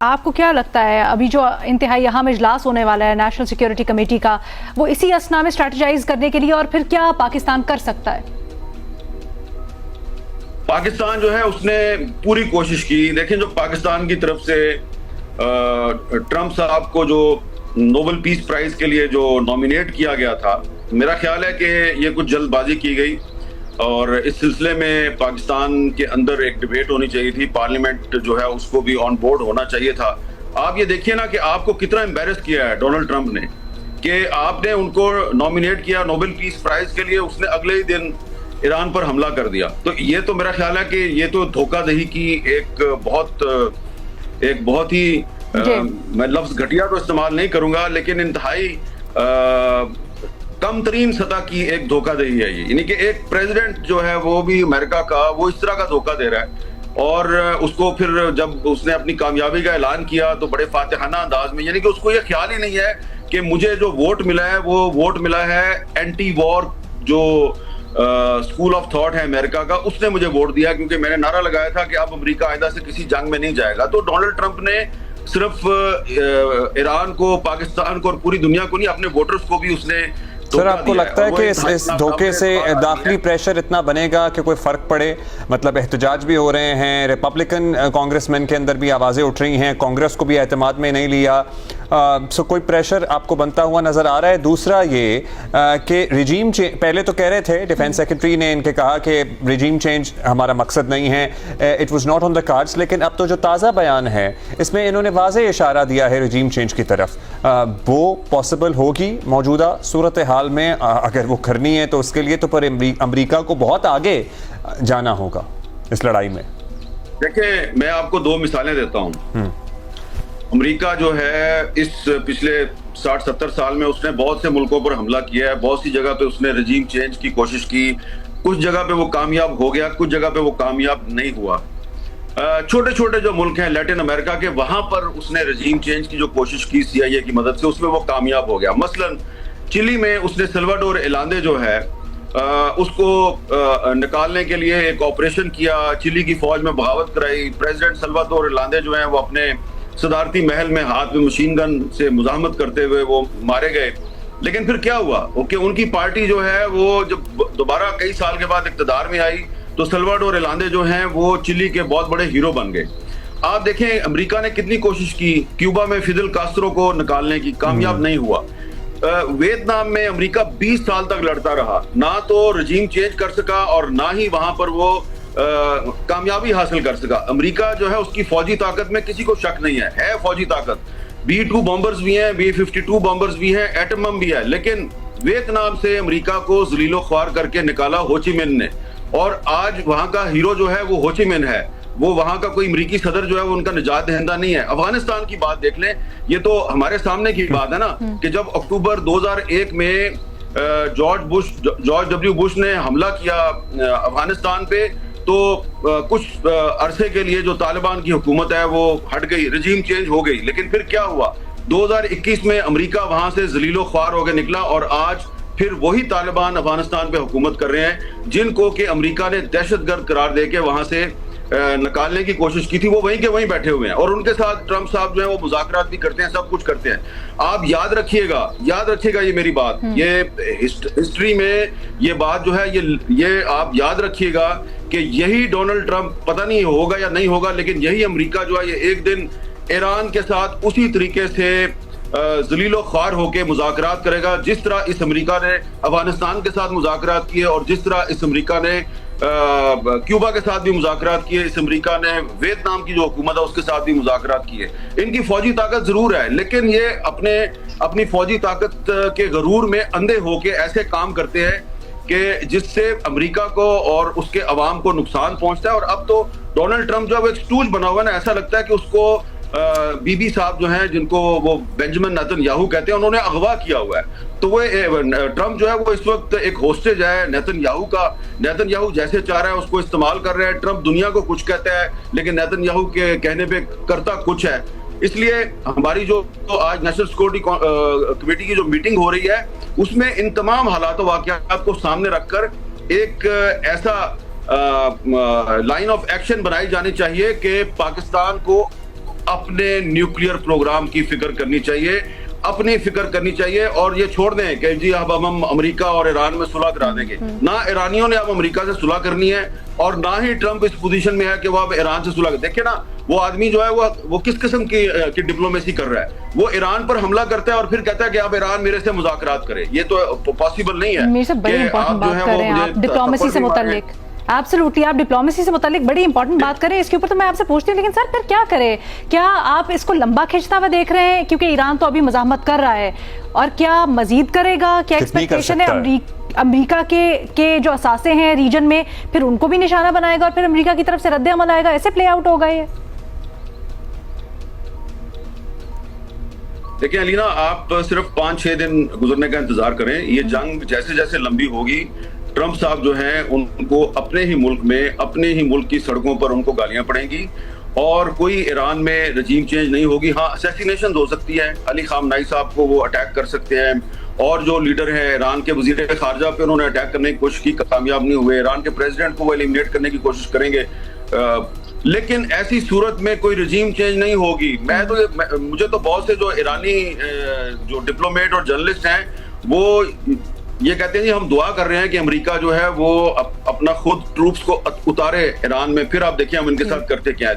आपको क्या लगता है अभी जो इंतहाई अहम इजलास होने वाला है नेशनल सिक्योरिटी कमेटी का, वो इसी असना में स्ट्रेटेजाइज करने के लिए, और फिर क्या पाकिस्तान कर सकता है? पाकिस्तान जो है उसने पूरी कोशिश की। देखें, जो पाकिस्तान की तरफ से ट्रंप साहब को जो नोबेल पीस प्राइज के लिए जो नॉमिनेट किया गया था, मेरा ख्याल है कि ये कुछ जल्दबाजी की गई और इस सिलसिले में पाकिस्तान के अंदर एक डिबेट होनी चाहिए थी। पार्लियामेंट जो है उसको भी ऑन बोर्ड होना चाहिए था। आप ये देखिए ना कि आपको कितना एम्बेरस किया है डोनाल्ड ट्रंप ने कि आपने उनको नॉमिनेट किया नोबेल पीस प्राइज के लिए, उसने अगले ही दिन ईरान पर हमला कर दिया। तो ये तो मेरा ख्याल है कि ये तो धोखाधड़ी की एक बहुत ही मैं लफ्ज घटिया तो इस्तेमाल नहीं करूंगा, लेकिन इंतहाई कम तरीन सतह की एक धोखाधड़ी है ये। यानी कि एक प्रेसिडेंट जो है वो भी अमेरिका का, वो इस तरह का धोखा दे रहा है और उसको फिर जब उसने अपनी कामयाबी का ऐलान किया तो बड़े फातिहाना अंदाज में, यानी कि उसको ये ख्याल ही नहीं है कि मुझे जो वोट मिला है वो वोट मिला है एंटी वॉर जो स्कूल ऑफ थॉट है अमेरिका का, उसने मुझे वोट दिया क्योंकि मैंने नारा लगाया था कि अब अमेरिका आइंदा से किसी जंग में नहीं जाएगा। तो डोनाल्ड ट्रंप ने सिर्फ ईरान को, पाकिस्तान को और पूरी दुनिया को नहीं, अपने वोटर्स को भी उसने। सर, आपको लगता है कि इस धोखे से दाखिली प्रेशर इतना बनेगा कि कोई फर्क पड़े? मतलब एहतजाज भी हो रहे हैं, रिपब्लिकन कांग्रेसमैन के अंदर भी आवाज़ें उठ रही हैं, कांग्रेस को भी एतमाद में नहीं लिया, सो कोई प्रेशर आपको बनता हुआ नजर आ रहा है? दूसरा ये कि रिजीम चेंज, पहले तो कह रहे थे, डिफेंस सेक्रेटरी ने इनके कहा कि रिजीम चेंज हमारा मकसद नहीं है, it was not on the cards, लेकिन अब तो जो ताज़ा बयान है इसमें इन्होंने वाज़ेह इशारा दिया है रिजीम चेंज की तरफ। वो पॉसिबल होगी मौजूदा सूरत हाल में? अगर वो करनी है तो उसके लिए तो पर अमेरिका को बहुत आगे जाना होगा इस लड़ाई में। देखिए, मैं आपको दो मिसालें देता हूं। अमेरिका जो है इस पिछले 60-70 साल में उसने बहुत से मुल्कों पर हमला किया है, बहुत सी जगह पे उसने रजीम चेंज की कोशिश की, कुछ जगह पे वो कामयाब हो गया, कुछ जगह पे वो कामयाब नहीं हुआ। छोटे छोटे जो मुल्क हैं लैटिन अमेरिका के, वहां पर उसने रजीम चेंज की जो कोशिश की CIA की मदद से, उसमें वो कामयाब हो गया। मसलन चिली में उसने सल्वाडोर एलांदे जो है उसको निकालने के लिए एक ऑपरेशन किया, चिली की फौज में बगावत कराई। प्रेसिडेंट सल्वाडोर एलांदे जो है वो अपने सदारती महल में हाथ में मशीन गन से मुजाहमत करते हुए वो मारे गए। लेकिन फिर क्या हुआ कि उनकी पार्टी जो है वो जब दोबारा कई साल के बाद इक़्तिदार में आई तो सल्वाडोर एलांदे जो हैं वो चिली के बहुत बड़े हीरो बन गए। आप देखें अमेरिका ने कितनी कोशिश की क्यूबा में फिदेल कास्त्रो को निकालने की, कामयाब नहीं हुआ। वियतनाम में अमेरिका 20 साल तक लड़ता रहा, ना तो रजीम चेंज कर सका और ना ही वहां पर वो कामयाबी हासिल कर सका। अमेरिका जो है उसकी फौजी ताकत में किसी को शक नहीं है फौजी ताकत। B-2 बॉम्बर्स भी हैं, B-52 बॉम्बर्स भी हैं, एटम बम भी है। लेकिन वियतनाम से अमेरिका को जलीलो ख्वार करके निकाला हो ची मिन ने, और आज वहां का हीरो जो है वो हो ची मिन है, वो वहां का कोई अमरीकी सदर जो है वो उनका निजात दहिंदा नहीं है। अफगानिस्तान की बात देख लें, ये तो हमारे सामने की बात है ना कि जब अक्टूबर 2001 में जॉर्ज W बुश ने हमला किया अफगानिस्तान पे, तो कुछ अरसे के लिए जो तालिबान की हुकूमत है वो हट गई, रजीम चेंज हो गई। लेकिन फिर क्या हुआ, 2021 में अमेरिका वहां से जलीलो ख्वार होकर निकला और आज फिर वही तालिबान अफगानिस्तान पे हुकूमत कर रहे हैं, जिनको कि अमेरिका ने दहशतगर्द करार देके वहां से निकालने की कोशिश की थी। वो वहीं के वहीं बैठे हुए हैं और उनके साथ ट्रंप साहब जो है वो मुज़ाकरात भी करते हैं, सब कुछ करते हैं। आप याद रखिएगा ये मेरी बात, ये हिस्ट्री में ये बात जो है ये आप याद रखिएगा कि यही डोनाल्ड ट्रंप, पता नहीं होगा या नहीं होगा, लेकिन यही अमेरिका जो है ये एक दिन ईरान के साथ उसी तरीके से जलीलो ख्वार होके मुज़ाकरात करेगा जिस तरह इस अमेरिका ने अफगानिस्तान के साथ मुज़ाकरात किए और जिस तरह इस अमेरिका ने क्यूबा के साथ भी मुज़ाकरात किए, इस अमेरिका ने वियतनाम की जो हुकूमत है उसके साथ भी मुज़ाकरात किए। इनकी फौजी ताकत जरूर है, लेकिन ये अपनी फौजी ताकत के गरूर में अंधे होके ऐसे काम करते हैं कि जिससे अमेरिका को और उसके अवाम को नुकसान पहुंचता है। और अब तो डोनाल्ड ट्रंप जो है वो एक स्टूल बना हुआ है ना, ऐसा लगता है कि उसको बीबी साहब जो हैं जिनको वो बेंजामिन नेतन्याहू कहते हैं, उन्होंने अगवा किया हुआ है। तो वो ट्रंप जो है वो इस वक्त एक होस्टेज है नेतन्याहू का। नेतन्याहू जैसे चाह रहा है उसको इस्तेमाल कर रहा है। ट्रंप दुनिया को कुछ कहता है लेकिन नेतन्याहू के कहने पे करता कुछ है। इसलिए हमारी जो आज नेशनल सिक्योरिटी कमेटी की जो मीटिंग हो रही है उसमें इन तमाम हालात वाक़यात को सामने रखकर एक ऐसा लाइन ऑफ एक्शन बनाई जानी चाहिए कि पाकिस्तान को अपने न्यूक्लियर प्रोग्राम की फिक्र करनी चाहिए, अपनी फिक्र करनी चाहिए और ये छोड़ दें कि जी अब हम अमेरिका और ईरान में सुलह करा देंगे। ना ईरानियों ने अब अमेरिका से सुलह करनी है और ना ही ट्रंप इस पोजीशन में है कि वो अब ईरान से सुलह। देखिए ना, वो आदमी जो है वो किस किस्म की डिप्लोमेसी कर रहा है। वो ईरान पर हमला करता है और फिर कहता है कि अब ईरान मेरे से मुज़ाकरात करे। ये तो पॉसिबल नहीं है। मेरे से बड़ी इंपॉर्टेंट बात कर रहे हैं आप डिप्लोमेसी से मुताल्लिक। एब्सोल्युटली, आप डिप्लोमेसी से मुताल्लिक बड़ी इंपॉर्टेंट बात करें, इसके ऊपर तो मैं आपसे पूछती हूँ, लेकिन सर फिर क्या करें? क्या आप इसको लंबा खींचता हुआ देख रहे हैं? क्योंकि ईरान तो अभी मज़ाहमत कर रहा है, और क्या मजीद करेगा? क्या एक्सपेक्टेशन है अमेरिका के जो असासे हैं रीजन में, फिर उनको भी निशाना बनाएगा और फिर अमेरिका की तरफ से रद्द अमल आएगा? ऐसे प्ले आउट होगा ये? देखिए अलीना, आप सिर्फ 5-6 दिन गुजरने का इंतजार करें। ये जंग जैसे जैसे लंबी होगी, ट्रंप साहब जो हैं उनको अपने ही मुल्क में, अपने ही मुल्क की सड़कों पर उनको गालियां पड़ेंगी और कोई ईरान में रजीम चेंज नहीं होगी। हाँ, असैसिनेशन हो सकती है, अली खामनाई साहब को वो अटैक कर सकते हैं, और जो लीडर है ईरान के वजीर खारजा पे उन्होंने अटैक करने की कोशिश की, कामयाब नहीं हुए। ईरान के प्रेसिडेंट को वो एलिमिनेट करने की कोशिश करेंगे, लेकिन ऐसी सूरत में कोई रजीम चेंज नहीं होगी। मुझे तो बहुत से जो ईरानी जो डिप्लोमेट और जर्नलिस्ट हैं वो ये कहते हैं जी हम दुआ कर रहे हैं कि अमेरिका जो है वो अपना खुद ट्रूप्स को उतारे ईरान में, फिर आप देखिए हम इनके साथ करते क्या है।